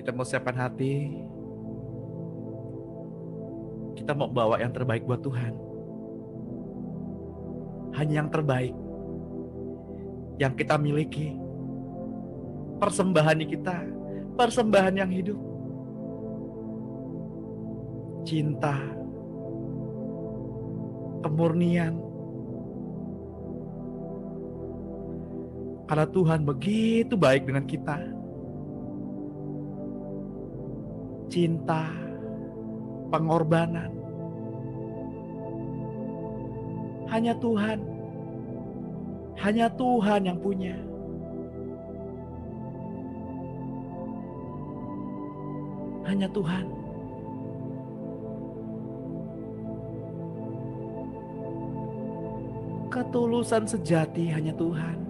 Kita mau siapkan hati, kita mau bawa yang terbaik buat Tuhan. Hanya yang terbaik yang kita miliki. Persembahan kita, persembahan yang hidup. Cinta, kemurnian. Karena Tuhan begitu baik dengan kita. Cinta, pengorbanan. Hanya Tuhan yang punya. Hanya Tuhan. Ketulusan sejati hanya Tuhan.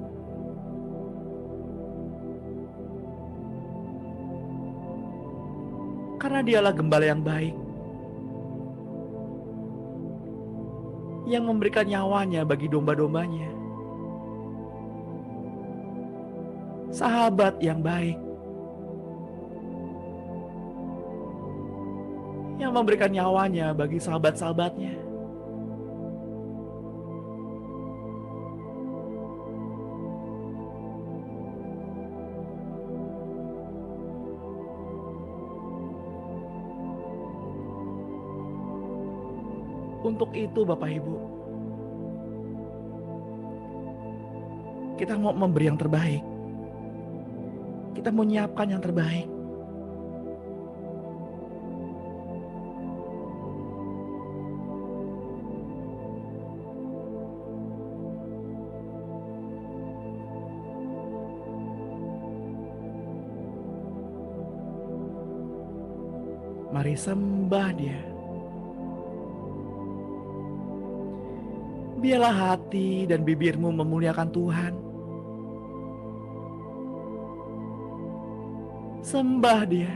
Karena Dialah gembala yang baik, yang memberikan nyawanya bagi domba-dombanya. Sahabat yang baik, yang memberikan nyawanya bagi sahabat-sahabatnya. Untuk itu Bapak Ibu, kita mau memberi yang terbaik. Kita mau menyiapkan yang terbaik. Mari sembah Dia. Biarlah hati dan bibirmu memuliakan Tuhan. Sembah Dia.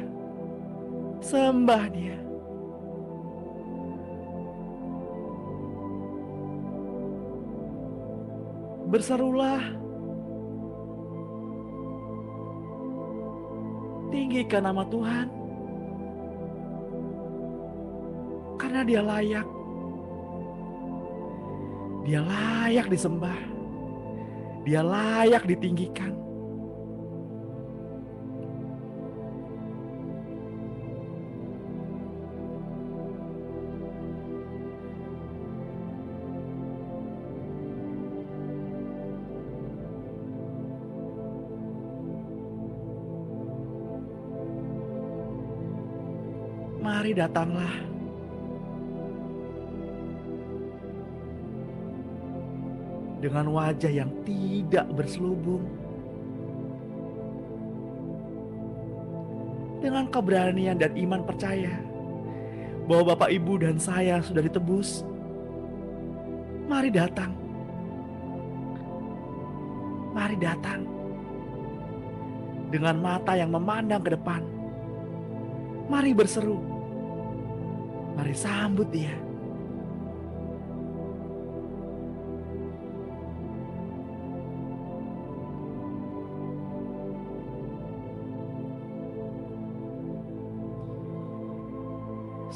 Sembah Dia. Berserulah. Tinggikan nama Tuhan. Karena Dia layak. Dia layak disembah. Dia layak ditinggikan. Mari datanglah. Dengan wajah yang tidak berselubung. Dengan keberanian dan iman percaya bahwa Bapak Ibu dan saya sudah ditebus. Mari datang. Mari datang. Dengan mata yang memandang ke depan. Mari berseru. Mari sambut Dia.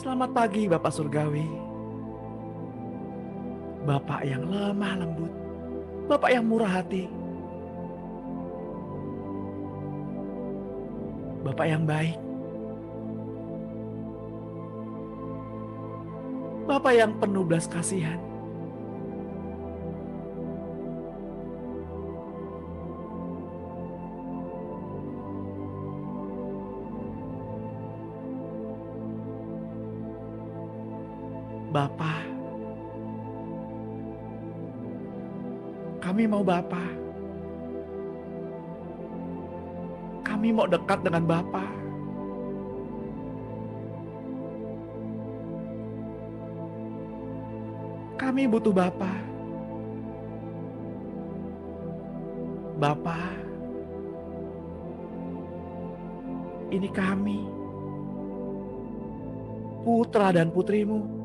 Selamat pagi Bapak Surgawi. Bapak yang lemah lembut. Bapak yang murah hati. Bapak yang baik. Bapak yang penuh belas kasihan. Bapa, kami mau Bapa. Kami mau dekat dengan Bapa. Kami butuh Bapa. Bapa, ini kami, putra dan putrimu.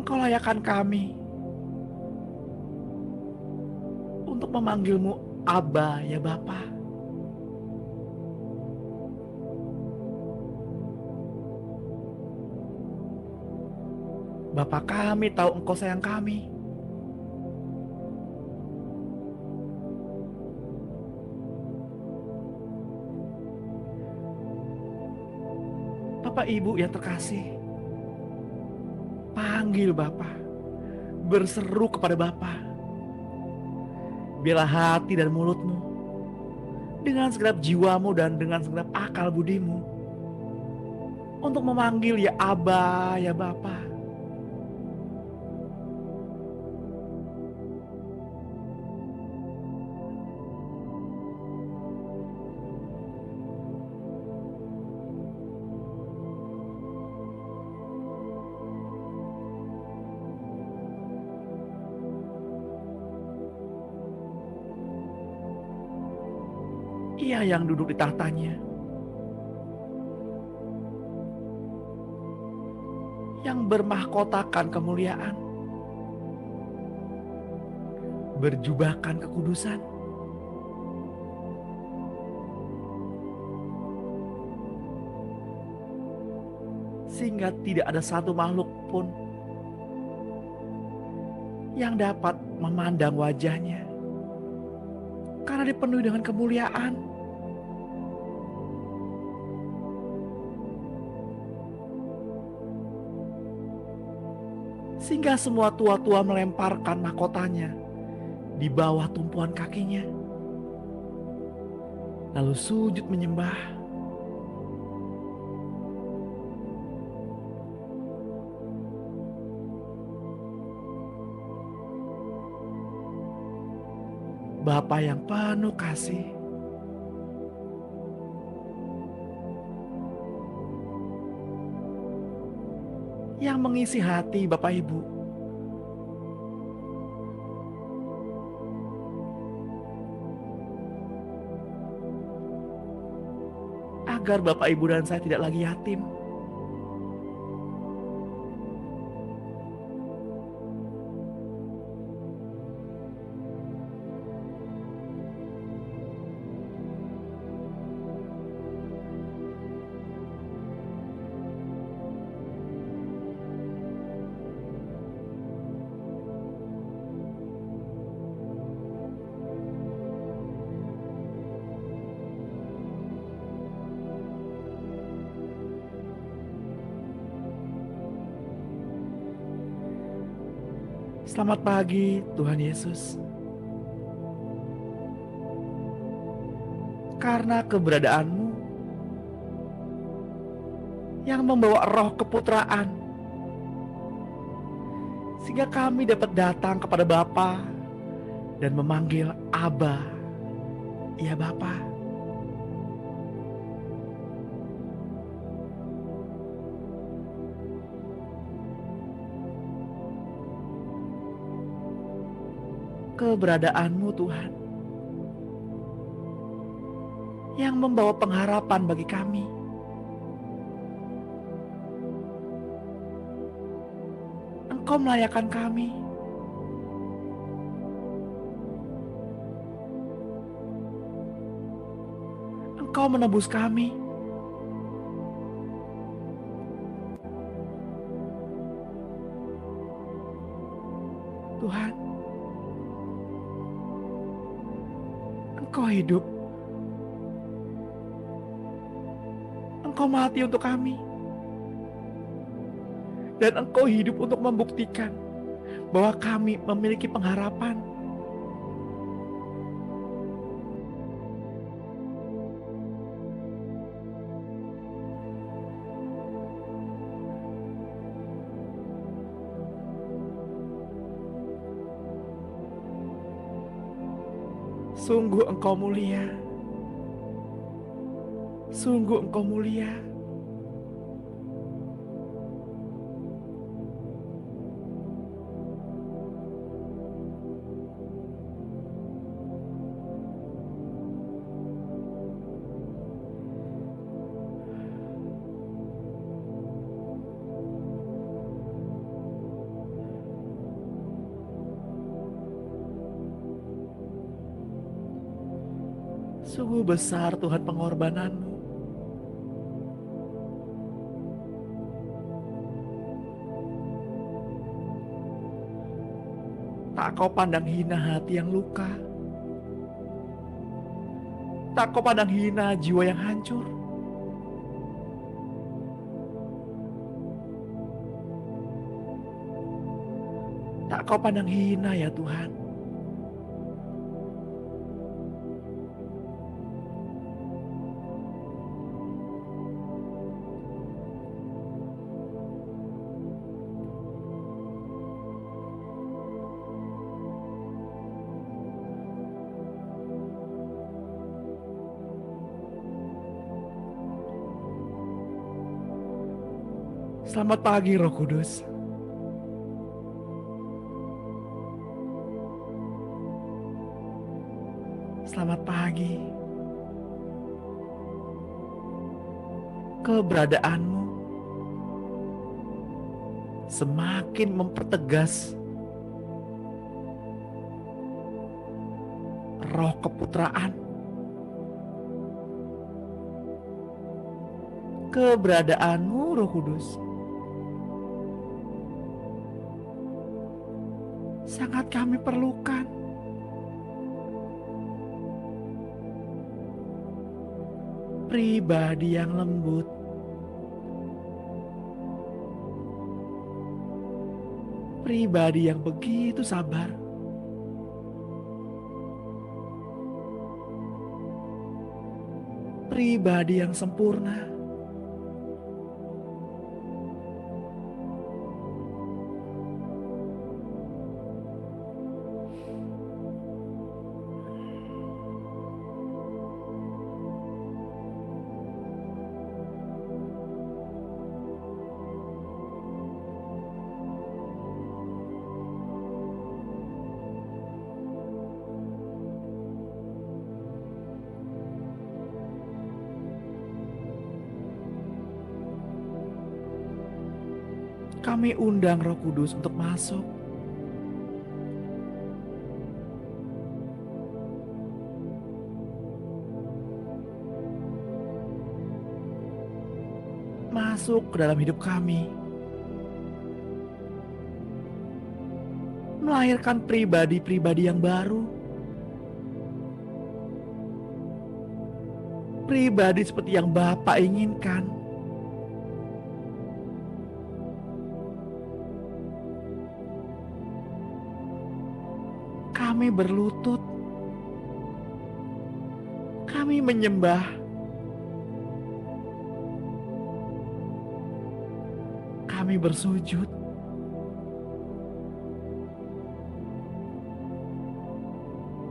Engkau layakkan kami untuk memanggilmu Aba ya Bapa. Bapa kami tahu Engkau sayang kami. Bapak Ibu yang terkasih, panggil Bapa, berseru kepada Bapa. Biarlah hati dan mulutmu, dengan segenap jiwamu dan dengan segenap akal budimu, untuk memanggil ya Aba ya Bapa. Ia yang duduk di tahtanya, yang bermahkotakan kemuliaan, berjubahkan kekudusan, sehingga tidak ada satu makhluk pun yang dapat memandang wajahnya, karena dipenuhi dengan kemuliaan. Sehingga semua tua-tua melemparkan mahkotanya di bawah tumpuan kakinya, lalu sujud menyembah. Bapa yang penuh kasih, yang mengisi hati Bapak Ibu, agar Bapak Ibu dan saya tidak lagi yatim, Selamat pagi Tuhan Yesus. Karena keberadaanmu yang membawa roh keputraan, sehingga kami dapat datang kepada Bapa dan memanggil Aba, ya Bapa. Keberadaanmu Tuhan, yang membawa pengharapan bagi kami. Engkau melayakan kami. Engkau menebus kami. Tuhan, Engkau hidup. Engkau mati untuk kami. Dan Engkau hidup untuk membuktikan bahwa kami memiliki pengharapan. Sungguh Engkau mulia. Sungguh Engkau mulia. Sungguh besar Tuhan pengorbananmu. Tak kau pandang hina hati yang luka. Tak kau pandang hina jiwa yang hancur. Tak kau pandang hina ya Tuhan. Selamat pagi Roh Kudus. Selamat pagi. Keberadaanmu semakin mempertegas roh keputraan. Keberadaanmu Roh Kudus sangat kami perlukan. Pribadi yang lembut, pribadi yang begitu sabar, pribadi yang sempurna. Kami undang Roh Kudus untuk masuk. Masuk ke dalam hidup kami. Melahirkan pribadi-pribadi yang baru. Pribadi seperti yang Bapa inginkan. Kami berlutut, kami menyembah, kami bersujud.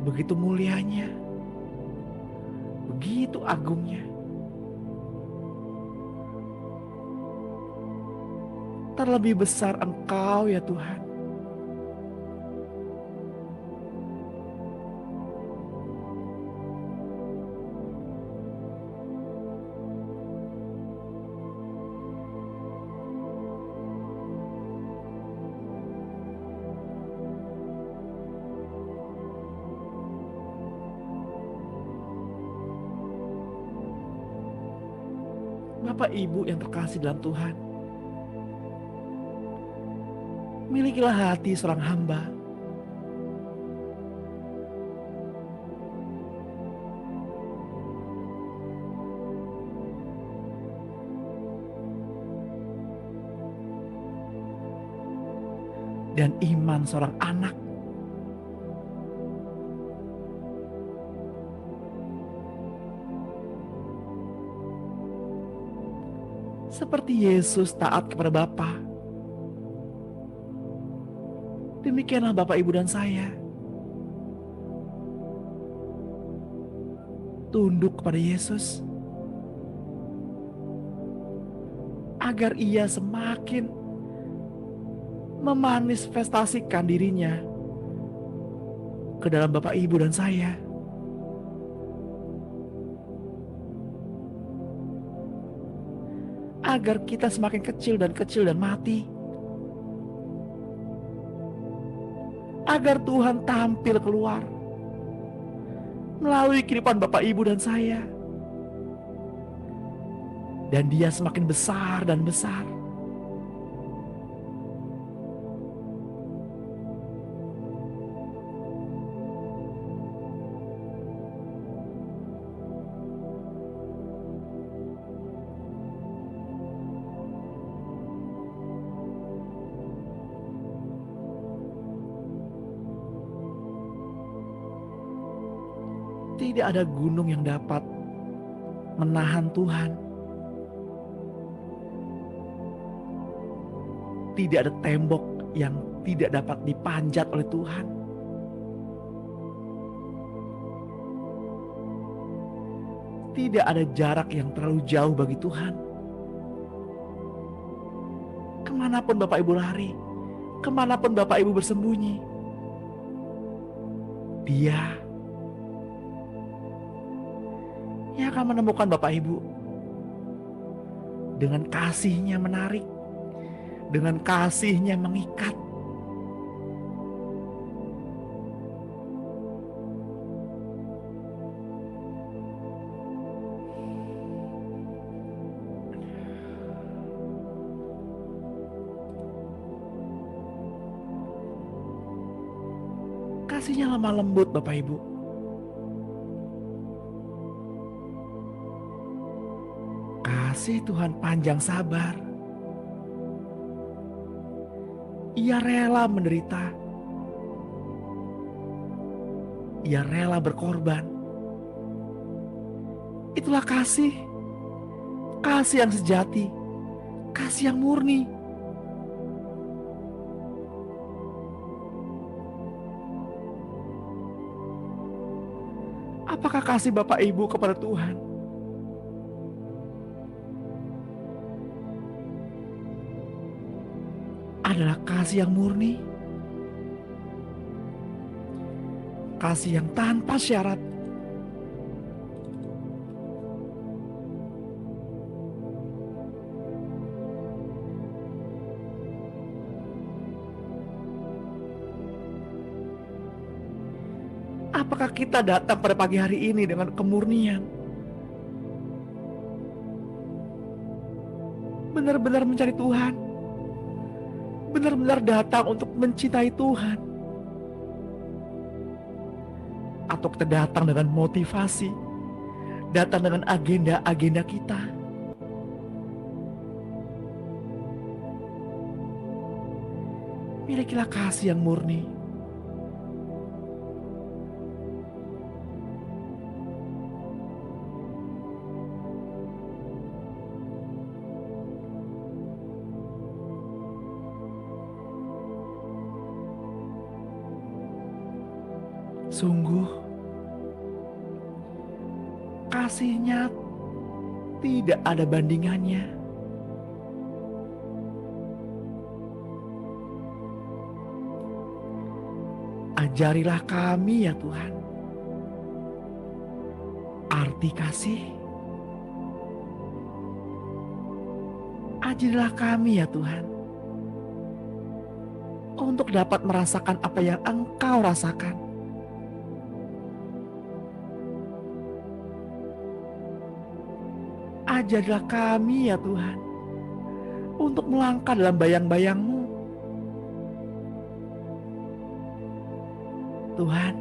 Begitu mulianya, begitu agungnya. Terlebih besar Engkau ya Tuhan. Bapak Ibu yang terkasih dalam Tuhan, milikilah hati seorang hamba. Dan iman seorang anak. Seperti Yesus taat kepada Bapa, demikianlah Bapak, Ibu, dan saya tunduk kepada Yesus agar Ia semakin memanifestasikan dirinya ke dalam Bapak, Ibu, dan saya. Agar kita semakin kecil dan mati. Agar Tuhan tampil keluar melalui kehidupan Bapak Ibu dan saya. Dan dia semakin besar dan besar. Tidak ada gunung yang dapat menahan Tuhan. Tidak ada tembok yang tidak dapat dipanjat oleh Tuhan. Tidak ada jarak yang terlalu jauh bagi Tuhan. Kemanapun Bapak Ibu lari, kemanapun Bapak Ibu bersembunyi, Dia yang akan menemukan Bapak Ibu dengan kasih-Nya menarik, dengan kasih-Nya mengikat. Kasih-Nya lemah lembut Bapak Ibu. Kasih Tuhan panjang sabar. Ia rela menderita. Ia rela berkorban. Itulah kasih. Kasih yang sejati. Kasih yang murni. Apakah kasih Bapak Ibu kepada Tuhan? Adalah kasih yang murni. Kasih yang tanpa syarat. Apakah kita datang pada pagi hari ini dengan kemurnian? Benar-benar mencari Tuhan. Benar-benar datang untuk mencintai Tuhan. Atau kita datang dengan motivasi, datang dengan agenda-agenda kita. Milikilah kasih yang murni. Sungguh, kasih-Nya tidak ada bandingannya. Ajarilah kami ya Tuhan, arti kasih. Ajarilah kami ya Tuhan, untuk dapat merasakan apa yang Engkau rasakan. Ajarilah kami ya Tuhan, untuk melangkah dalam bayang-bayang-Mu. Tuhan,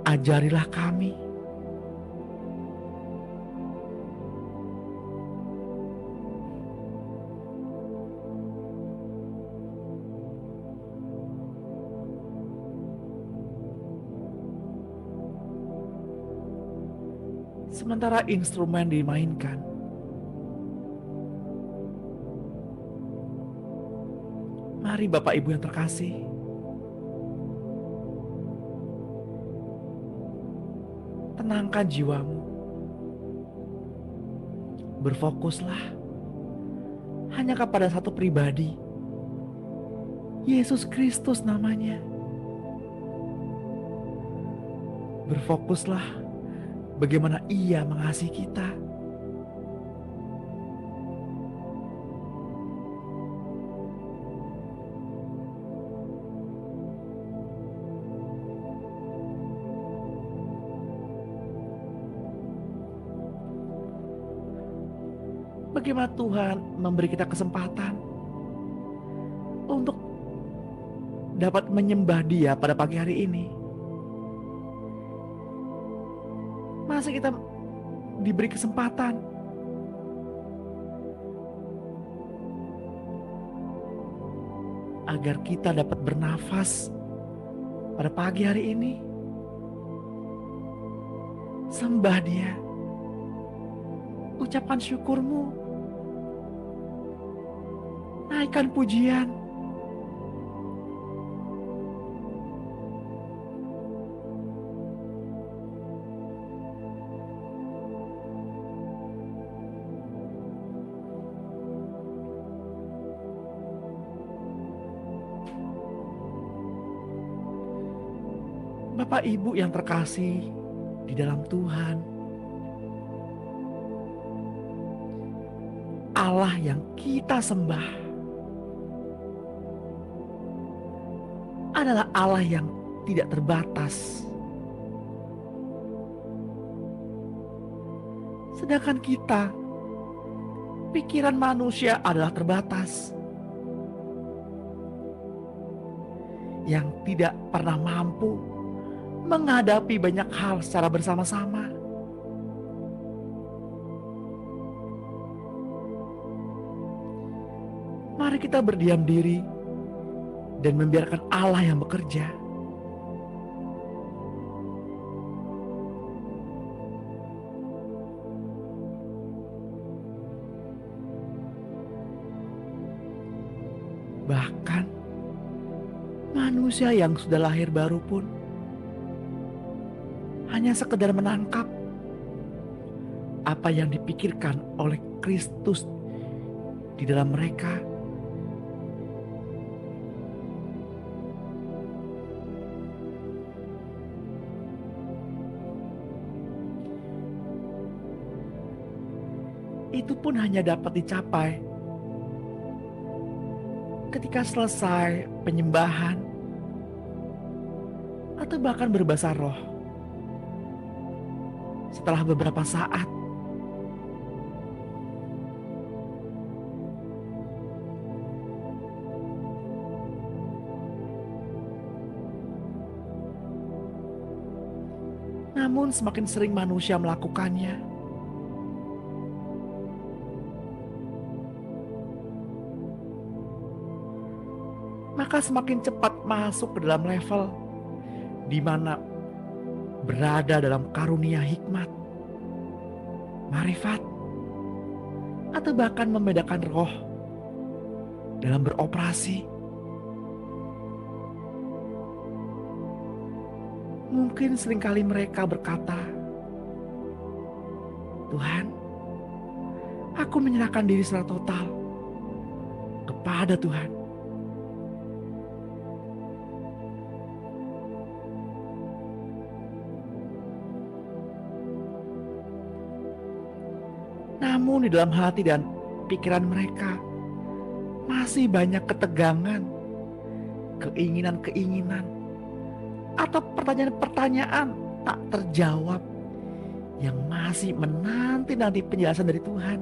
ajarilah kami sementara instrumen dimainkan. Mari Bapak Ibu yang terkasih, tenangkan jiwamu. Berfokuslah hanya kepada satu pribadi, Yesus Kristus namanya. Berfokuslah bagaimana Ia mengasihi kita. bagaimana Tuhan memberi kita kesempatan untuk dapat menyembah Dia pada pagi hari ini. Masa kita diberi kesempatan agar kita dapat bernafas pada pagi hari ini. Sembah Dia, ucapkan syukurmu, naikkan pujian. Bapak Ibu yang terkasih di dalam Tuhan, Allah yang kita sembah adalah Allah yang tidak terbatas. Sedangkan kita, pikiran manusia adalah terbatas, yang tidak pernah mampu menghadapi banyak hal secara bersama-sama. Mari kita berdiam diri dan membiarkan Allah yang bekerja. Bahkan manusia yang sudah lahir baru pun hanya sekedar menangkap apa yang dipikirkan oleh Kristus di dalam mereka. Itu pun hanya dapat dicapai ketika selesai penyembahan atau bahkan berbahasa roh. Setelah beberapa saat, namun semakin sering manusia melakukannya, maka semakin cepat masuk ke dalam level di mana berada dalam karunia hikmat, marifat, atau bahkan membedakan roh dalam beroperasi. Mungkin seringkali mereka berkata, "Tuhan, aku menyerahkan diri secara total kepada Tuhan." Namun di dalam hati dan pikiran mereka masih banyak ketegangan, keinginan-keinginan, atau pertanyaan-pertanyaan tak terjawab yang masih menanti-nanti penjelasan dari Tuhan.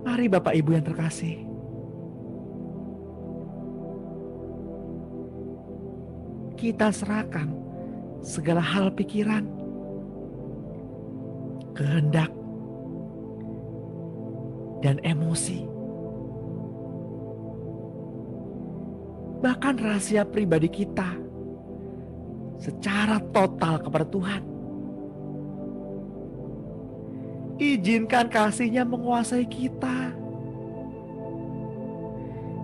Mari Bapak Ibu yang terkasih, kita serahkan segala hal pikiran, kehendak, dan emosi, bahkan rahasia pribadi kita secara total kepada Tuhan. Izinkan kasih-Nya menguasai kita.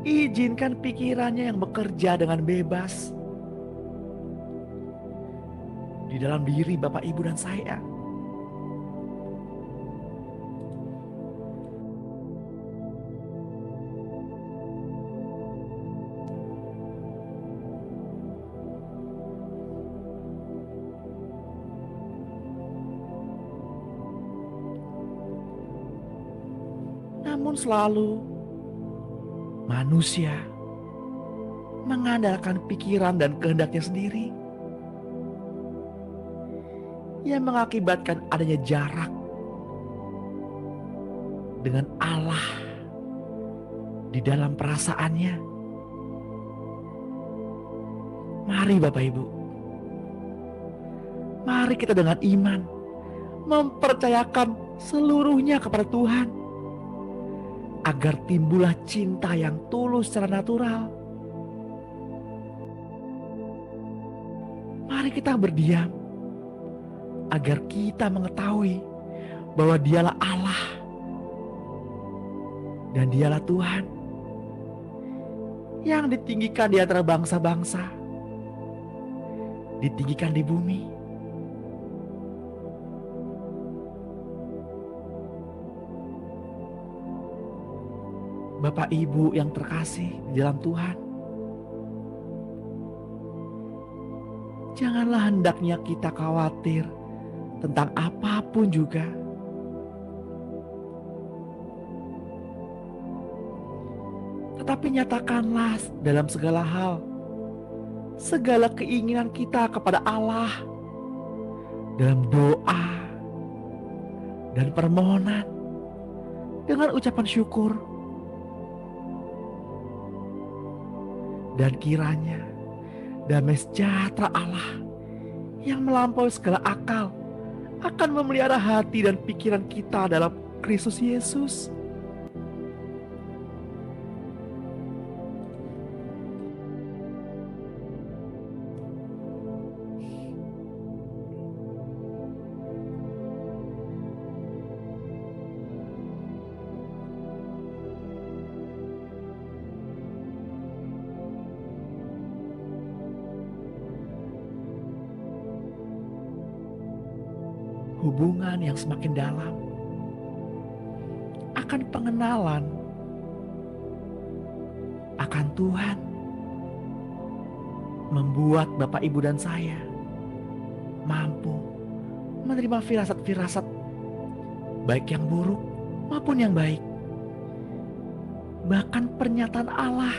Izinkan pikirannya yang bekerja dengan bebas di dalam diri Bapak, Ibu, dan saya. Namun selalu manusia mengandalkan pikiran dan kehendaknya sendiri, yang mengakibatkan adanya jarak dengan Allah di dalam perasaannya. Mari Bapak Ibu, mari kita dengan iman mempercayakan seluruhnya kepada Tuhan, agar timbullah cinta yang tulus secara natural. Mari kita berdiam, agar kita mengetahui bahwa Dialah Allah dan Dialah Tuhan yang ditinggikan di antara bangsa-bangsa, ditinggikan di bumi. Bapak Ibu yang terkasih di dalam Tuhan, janganlah hendaknya kita khawatir tentang apapun juga. Tetapi nyatakanlah dalam segala hal segala keinginan kita kepada Allah dalam doa dan permohonan dengan ucapan syukur. Dan kiranya damai sejahtera Allah yang melampaui segala akal akan memelihara hati dan pikiran kita dalam Kristus Yesus. Hubungan yang semakin dalam akan pengenalan akan Tuhan membuat Bapak Ibu dan saya mampu menerima firasat-firasat baik yang buruk maupun yang baik, bahkan pernyataan Allah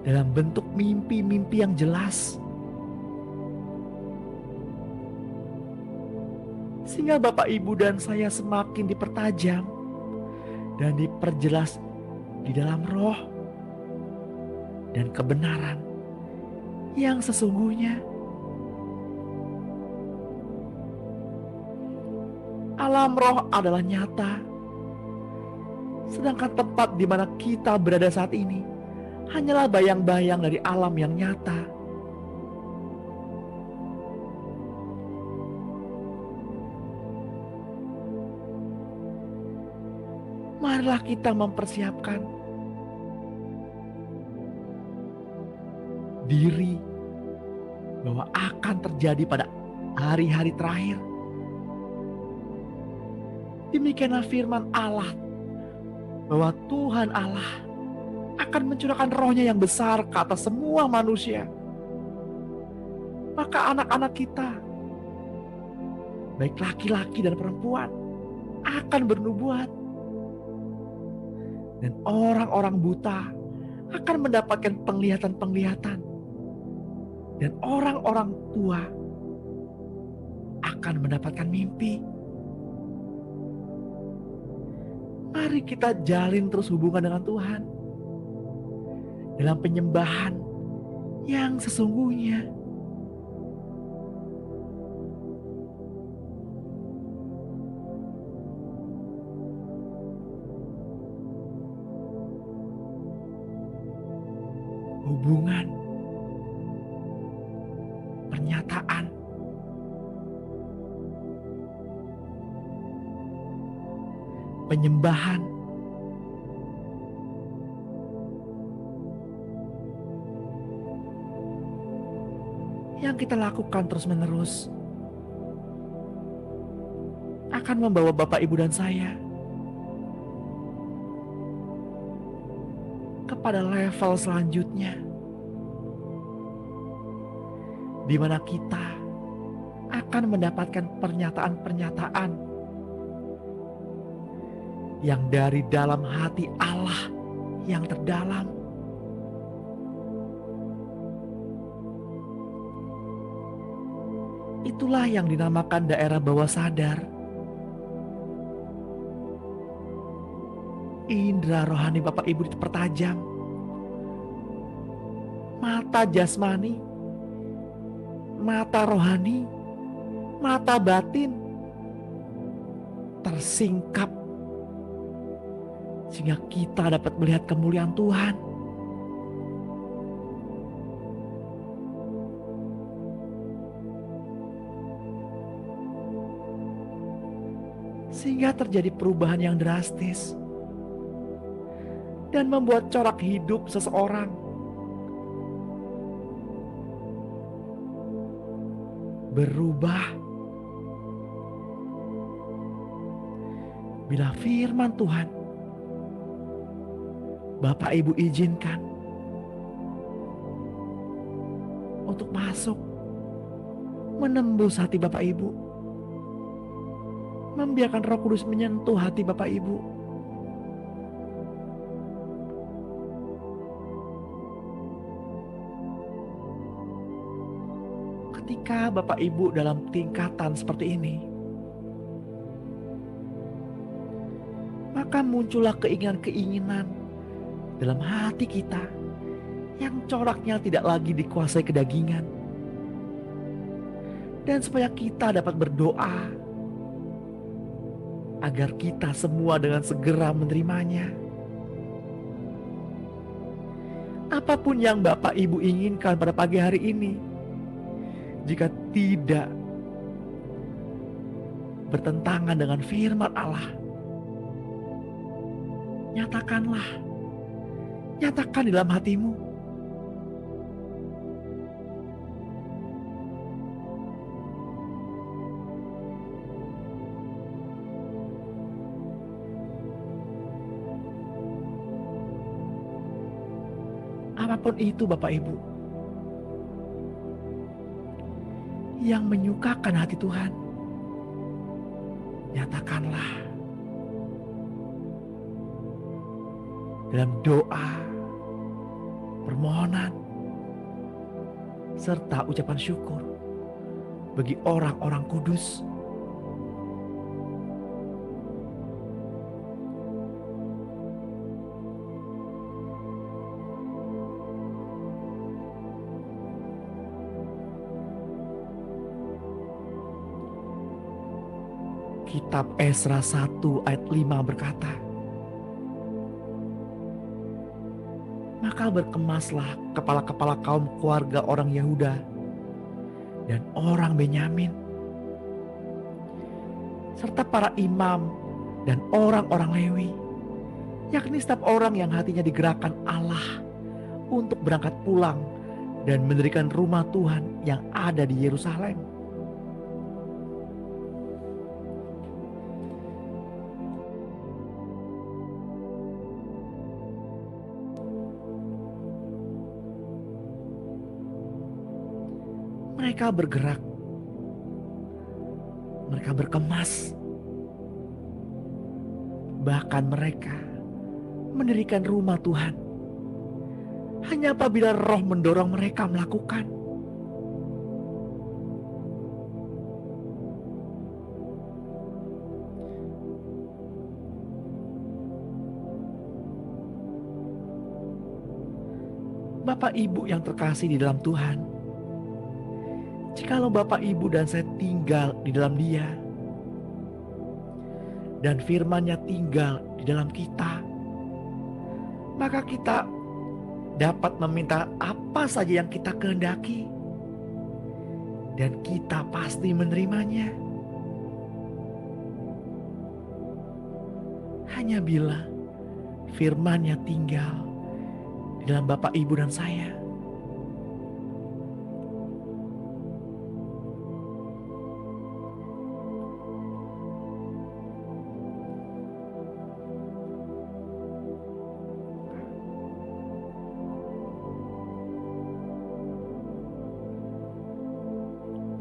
dalam bentuk mimpi-mimpi yang jelas, sehingga Bapak Ibu dan saya semakin dipertajam dan diperjelas di dalam roh dan kebenaran yang sesungguhnya. Alam roh adalah nyata, sedangkan tempat di mana kita berada saat ini hanyalah bayang-bayang dari alam yang nyata. Marilah kita mempersiapkan diri bahwa akan terjadi pada hari-hari terakhir. Demikianlah firman Allah bahwa Tuhan Allah akan mencurahkan rohnya yang besar ke atas semua manusia. Maka anak-anak kita, baik laki-laki dan perempuan, akan bernubuat. Dan orang-orang buta akan mendapatkan penglihatan-penglihatan. Dan orang-orang tua akan mendapatkan mimpi. Mari kita jalin terus hubungan dengan Tuhan dalam penyembahan yang sesungguhnya. Hubungan, pernyataan, penyembahan, yang kita lakukan terus-menerus akan membawa Bapak, Ibu, dan saya kepada level selanjutnya, di mana kita akan mendapatkan pernyataan-pernyataan yang dari dalam hati Allah yang terdalam. Itulah yang dinamakan daerah bawah sadar. Indra rohani Bapak Ibu dipertajam. Mata jasmani, mata rohani, mata batin tersingkap sehingga kita dapat melihat kemuliaan Tuhan. Sehingga terjadi perubahan yang drastis dan membuat corak hidup seseorang berubah bila firman Tuhan Bapak Ibu izinkan untuk masuk menembus hati Bapak Ibu, membiarkan Roh Kudus menyentuh hati Bapak Ibu. Ketika Bapak Ibu dalam tingkatan seperti ini, maka muncullah keinginan-keinginan dalam hati kita yang coraknya tidak lagi dikuasai kedagingan. Dan supaya kita dapat berdoa agar kita semua dengan segera menerimanya. Apapun yang Bapak Ibu inginkan pada pagi hari ini, jika tidak bertentangan dengan firman Allah, nyatakanlah, nyatakan di dalam hatimu. Apapun itu Bapak Ibu yang menyukakan hati Tuhan, nyatakanlah dalam doa, permohonan, serta ucapan syukur bagi orang-orang kudus. Kitab Esra 1 ayat 5 berkata, "Maka berkemaslah kepala-kepala kaum keluarga orang Yehuda dan orang Benyamin, serta para imam dan orang-orang Lewi, yakni setiap orang yang hatinya digerakkan Allah untuk berangkat pulang dan mendirikan rumah Tuhan yang ada di Yerusalem." Mereka bergerak, mereka berkemas, bahkan mereka mendirikan rumah Tuhan hanya apabila Roh mendorong mereka melakukan. Bapak Ibu yang terkasih di dalam Tuhan, jikalau Bapak Ibu dan saya tinggal di dalam Dia dan firman-Nya tinggal di dalam kita, maka kita dapat meminta apa saja yang kita kehendaki dan kita pasti menerimanya. Hanya bila firman-Nya tinggal di dalam Bapak, Ibu, dan saya.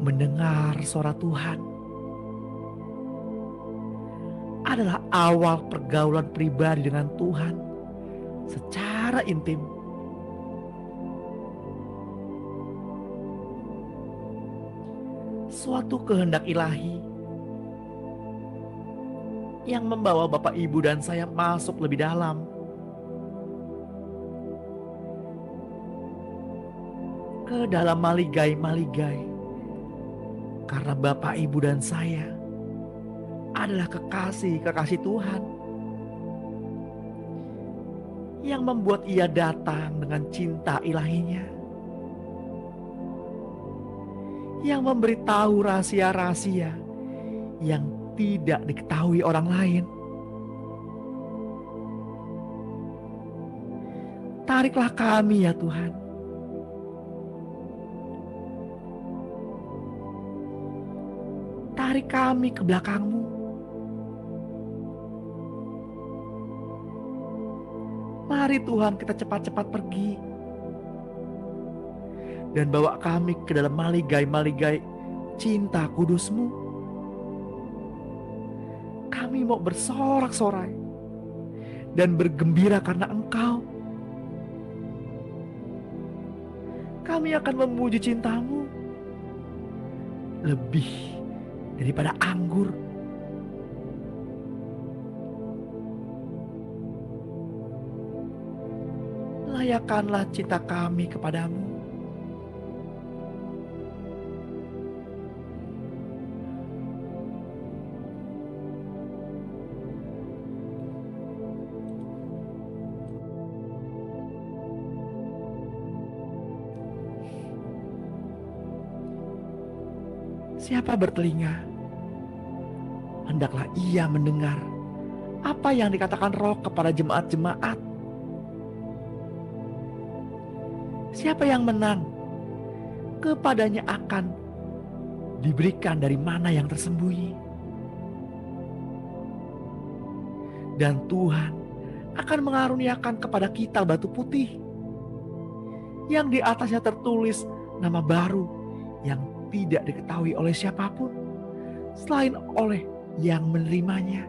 Mendengar suara Tuhan adalah awal pergaulan pribadi dengan Tuhan secara intim. suatu kehendak ilahi yang membawa Bapak, Ibu, dan saya masuk lebih dalam ke dalam maligai-maligai, karena Bapak, Ibu, dan saya adalah kekasih-kekasih Tuhan yang membuat Ia datang dengan cinta ilahinya, yang memberitahu rahasia-rahasia yang tidak diketahui orang lain. Tariklah kami ya Tuhan, tarik kami ke belakang-Mu. Mari Tuhan, kita cepat-cepat pergi dan bawa kami ke dalam maligai-maligai cinta kudus-Mu. Kami mau bersorak-sorai dan bergembira karena Engkau. Kami akan memuji cinta-Mu lebih daripada anggur. Layakkanlah cinta kami kepadamu. Siapa bertelinga, hendaklah ia mendengar apa yang dikatakan Roh kepada jemaat-jemaat. Siapa yang menang, kepadanya akan diberikan dari mana yang tersembunyi. Dan Tuhan akan mengaruniakan kepada kita batu putih, yang di atasnya tertulis nama baru yang tidak diketahui oleh siapapun selain oleh yang menerimanya.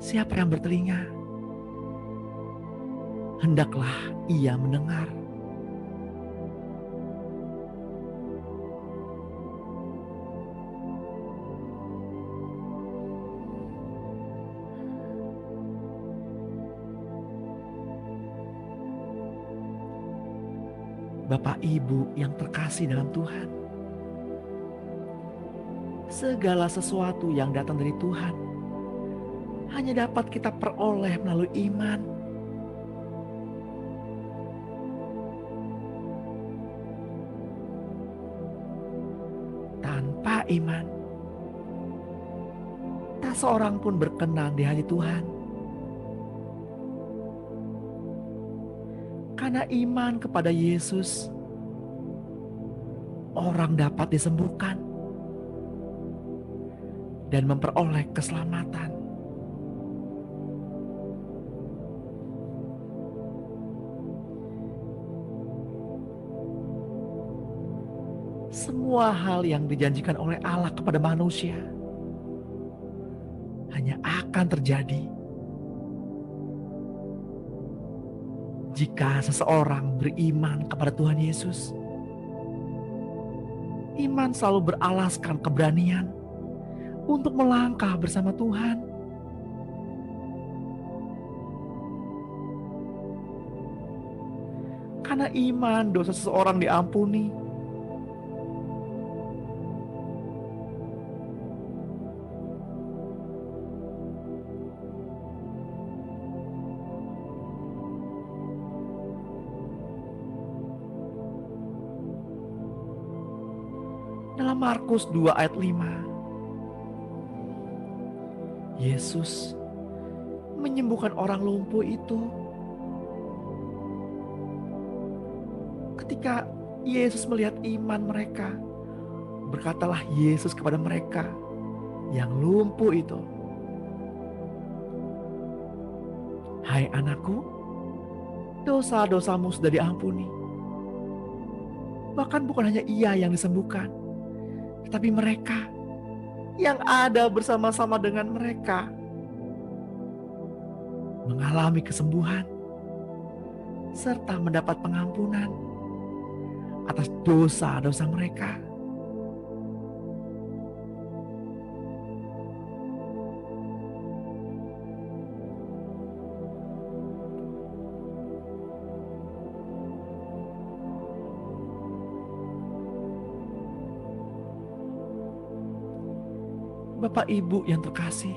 Siapa yang bertelinga, hendaklah ia mendengar. Bapak, Ibu yang terkasih dalam Tuhan, segala sesuatu yang datang dari Tuhan hanya dapat kita peroleh melalui iman. Tanpa iman, tak seorang pun berkenan di hati Tuhan. Karena iman kepada Yesus, orang dapat disembuhkan dan memperoleh keselamatan. Semua hal yang dijanjikan oleh Allah kepada manusia hanya akan terjadi jika seseorang beriman kepada Tuhan Yesus. Iman selalu beralaskan keberanian untuk melangkah bersama Tuhan. Karena iman, dosa seseorang diampuni. Dalam Markus 2 ayat 5, Yesus menyembuhkan orang lumpuh itu. Ketika Yesus melihat iman mereka, berkatalah Yesus kepada mereka yang lumpuh itu, "Hai anakku, dosa-dosamu sudah diampuni." Bahkan bukan hanya ia yang disembuhkan, tetapi mereka yang ada bersama-sama dengan mereka mengalami kesembuhan. serta mendapat pengampunan atas dosa-dosa mereka. Bapak Ibu yang terkasih,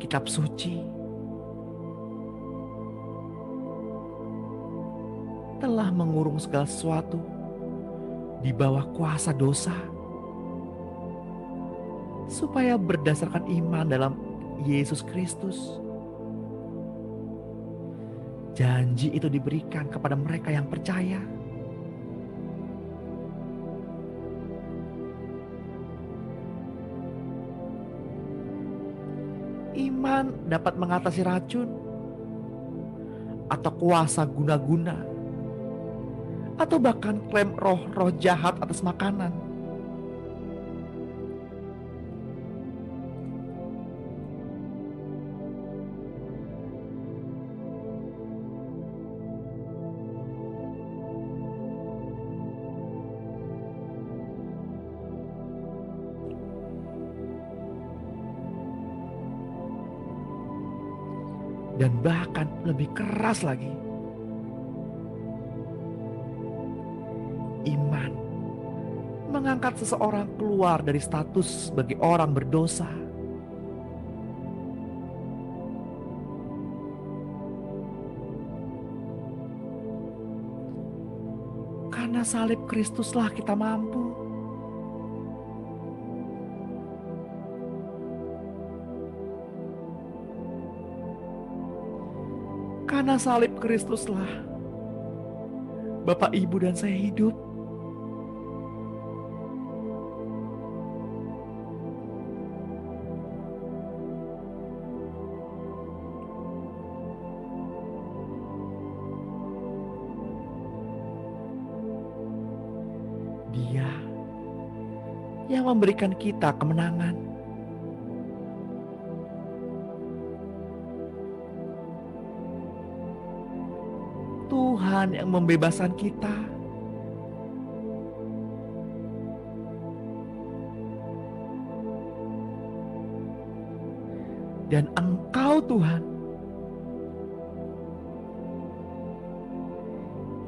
kitab suci telah mengurung segala sesuatu di bawah kuasa dosa, supaya berdasarkan iman dalam Yesus Kristus, janji itu diberikan kepada mereka yang percaya. Iman dapat mengatasi racun atau kuasa guna-guna, atau bahkan klaim roh-roh jahat atas makanan. Dan bahkan lebih keras lagi, iman mengangkat seseorang keluar dari status sebagai orang berdosa. Karena salib Kristuslah kita mampu karena salib Kristuslah Bapak, Ibu, dan saya hidup. Dia yang memberikan kita kemenangan. Tuhan yang membebaskan kita. Dan Engkau Tuhan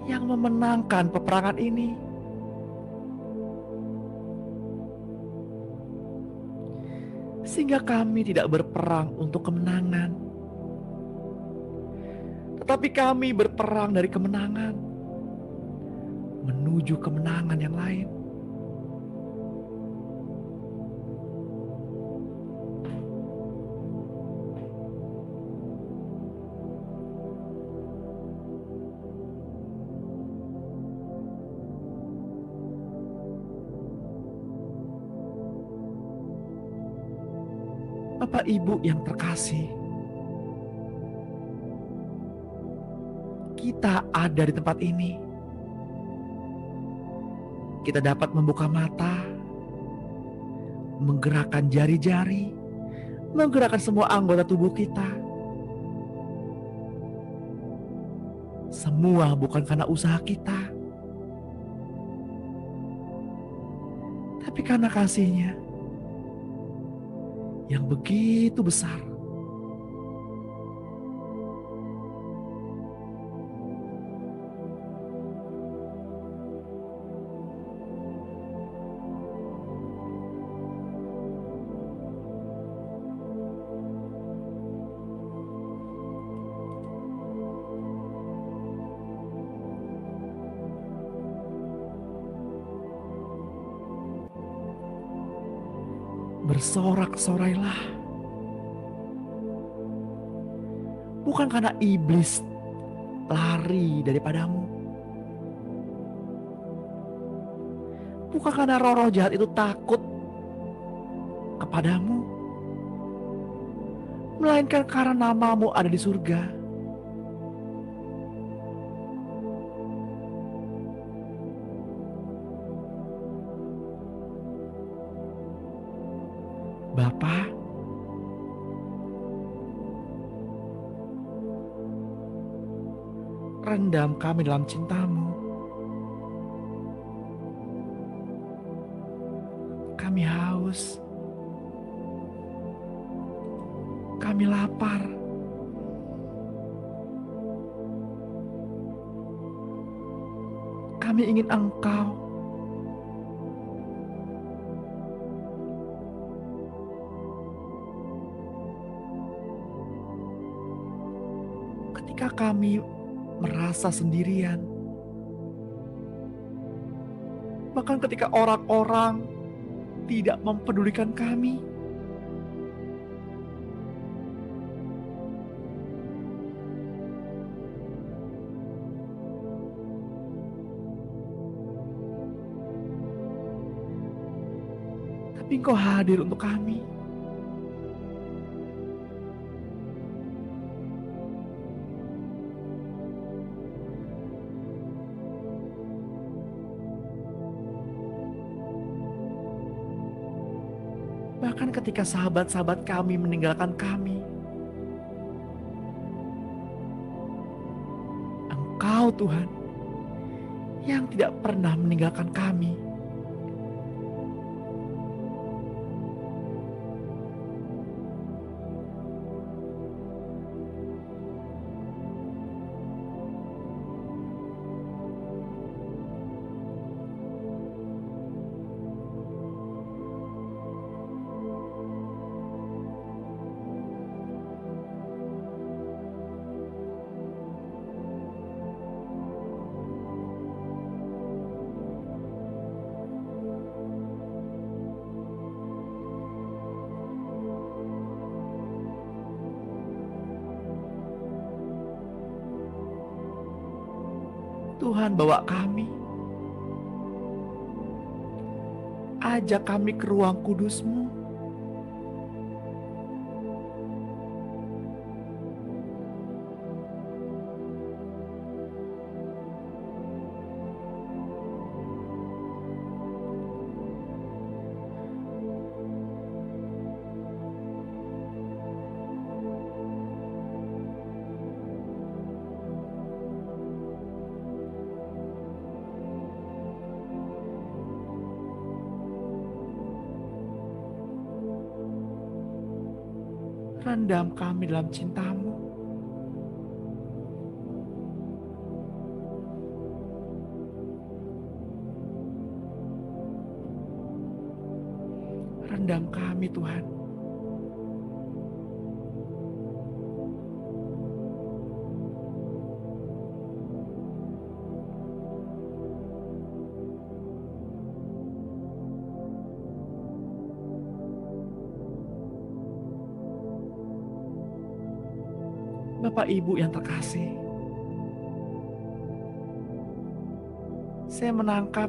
yang memenangkan peperangan ini. Sehingga kami tidak berperang untuk kemenangan, tetapi kami berperang dari kemenangan menuju kemenangan yang lain. Bapak Ibu yang terkasih, kita ada di tempat ini. Kita dapat membuka mata, menggerakkan jari-jari, menggerakkan semua anggota tubuh kita. Semua bukan karena usaha kita, tapi karena kasih-Nya yang begitu besar. Bersorak-sorailah, bukan karena iblis lari daripadamu, bukan karena roh-roh jahat itu takut kepadamu, melainkan karena namamu ada di surga. Rendam kami dalam cinta-Mu. Kami haus, kami lapar, kami ingin Engkau. Ketika kami merasa sendirian, bahkan ketika orang-orang tidak mempedulikan kami, tapi Engkau hadir untuk kami. Bahkan ketika sahabat-sahabat kami meninggalkan kami, Engkau Tuhan yang tidak pernah meninggalkan kami. Tuhan, bawa kami, ajak kami ke ruang kudus-Mu. Rendam kami dalam cinta-Mu. Rendam kami, Tuhan. Bapak Ibu yang terkasih, saya menangkap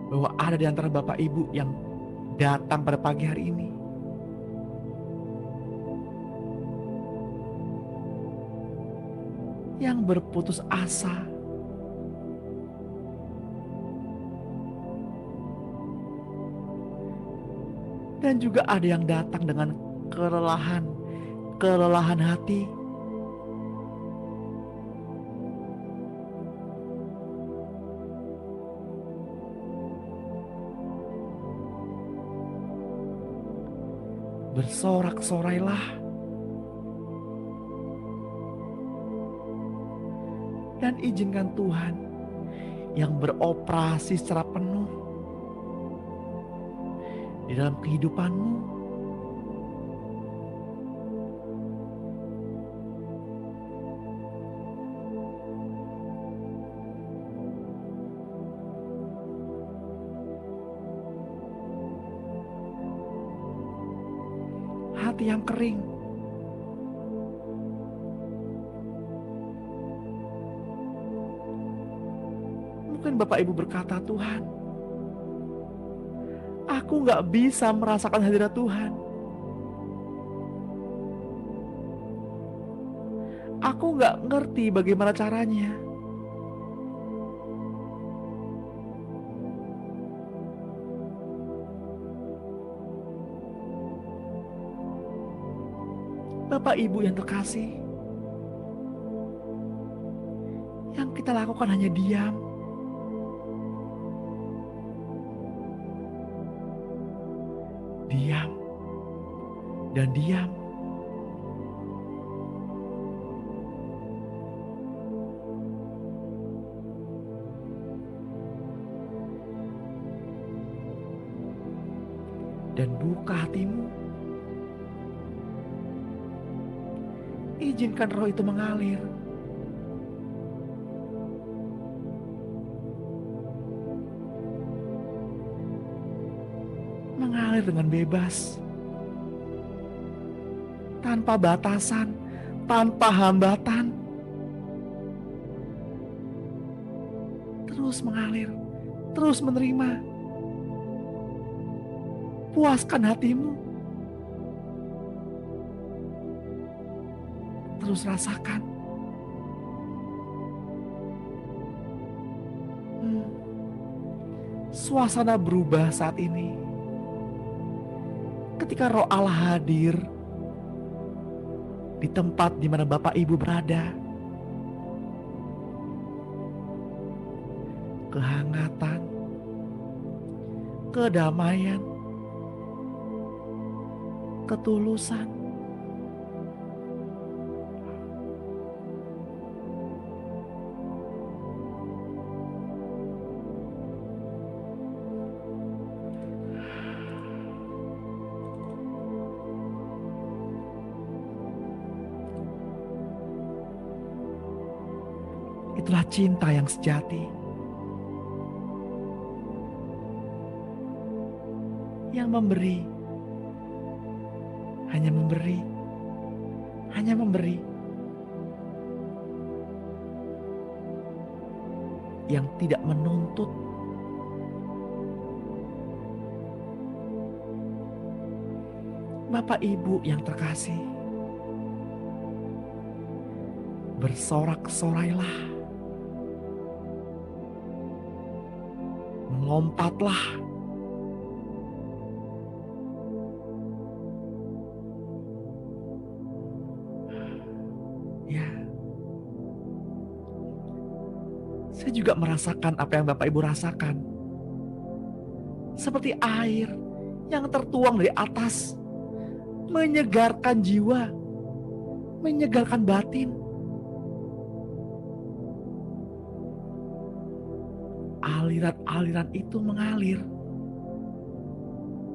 bahwa ada di antara Bapak Ibu yang datang pada pagi hari ini yang berputus asa, dan juga ada yang datang dengan kelelahan hati. Bersorak-sorailah dan izinkan Tuhan yang beroperasi secara penuh di dalam kehidupanmu. Hati yang kering, mungkin Bapak Ibu berkata, Tuhan, aku gak bisa merasakan hadirat Tuhan. Aku gak ngerti bagaimana caranya. Bapak Ibu yang terkasih, yang kita lakukan hanya diam. Diam dan diam. Dan buka hatimu. Izinkan roh itu mengalir. Mengalir dengan bebas. Tanpa batasan, tanpa hambatan. Terus mengalir, terus menerima. Puaskan hatimu. Terus rasakan. Suasana berubah saat ini. Ketika Roh Allah hadir di tempat di mana Bapak Ibu berada. Kehangatan, kedamaian, ketulusan. Itulah cinta yang sejati, yang memberi, hanya memberi, hanya memberi, yang tidak menuntut. Bapak Ibu yang terkasih, bersorak-sorailah, melompatlah, ya. Saya juga merasakan apa yang Bapak Ibu rasakan. Seperti air yang tertuang dari atas, menyegarkan jiwa, menyegarkan batin. Aliran-aliran itu mengalir,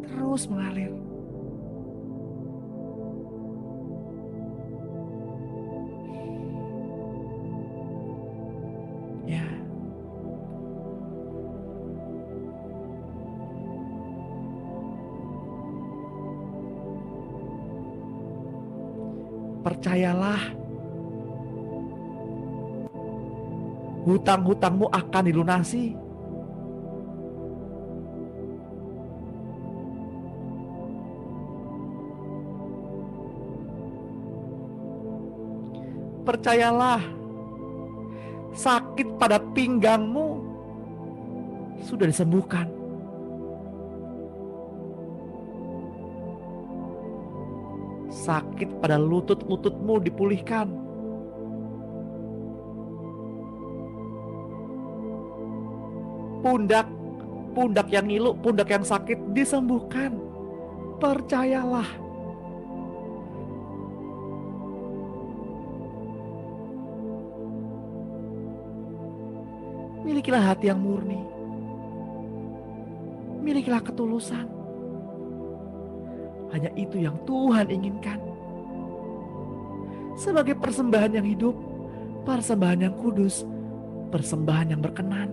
terus mengalir. Ya. Percayalah, hutang-hutangmu akan dilunasi. Percayalah, sakit pada pinggangmu sudah disembuhkan. Sakit pada lutut-lututmu dipulihkan. Pundak yang ngilu, pundak yang sakit disembuhkan. Percayalah. Milikilah hati yang murni. Milikilah ketulusan. Hanya itu yang Tuhan inginkan. Sebagai persembahan yang hidup, persembahan yang kudus, persembahan yang berkenan.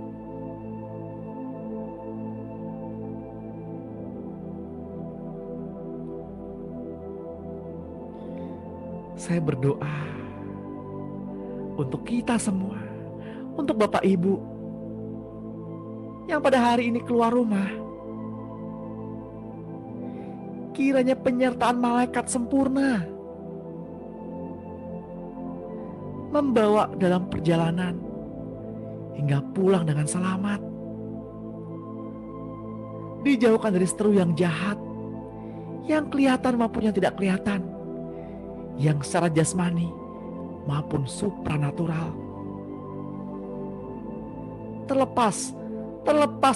Saya berdoa untuk kita semua, untuk Bapak Ibu yang pada hari ini keluar rumah, kiranya penyertaan malaikat sempurna membawa dalam perjalanan hingga pulang dengan selamat, dijauhkan dari seteru yang jahat, yang kelihatan maupun yang tidak kelihatan, yang secara jasmani maupun supranatural. Terlepas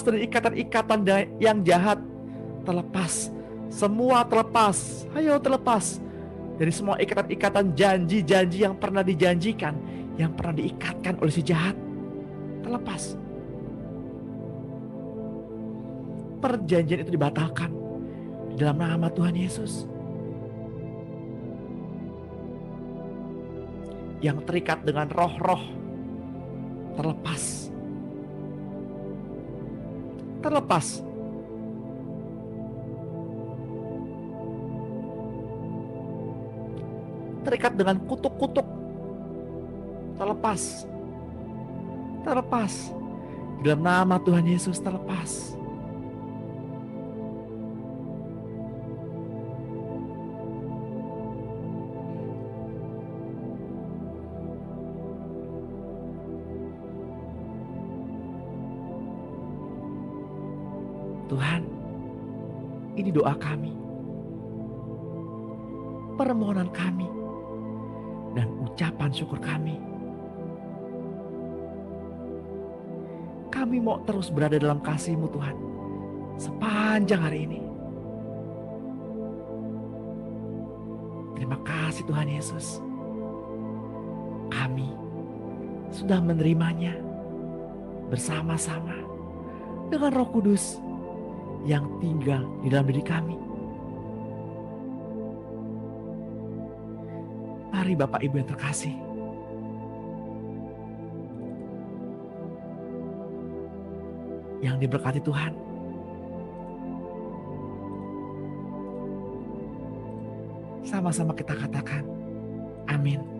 dari ikatan-ikatan yang jahat, terlepas, semua terlepas. Ayo terlepas dari semua ikatan-ikatan janji-janji yang pernah dijanjikan, yang pernah diikatkan oleh si jahat. Terlepas. Perjanjian itu dibatalkan di dalam nama Tuhan Yesus. Yang terikat dengan roh-roh terlepas. Terlepas. Terikat dengan kutuk-kutuk. Terlepas. Terlepas. Dalam nama Tuhan Yesus terlepas. Tuhan, ini doa kami, permohonan kami, dan ucapan syukur kami. Kami mau terus berada dalam kasih-Mu Tuhan, sepanjang hari ini. Terima kasih Tuhan Yesus. Kami sudah menerimanya bersama-sama dengan Roh Kudus yang tinggal di dalam diri kami. Mari Bapak Ibu yang terkasih, yang diberkati Tuhan, sama-sama kita katakan amin.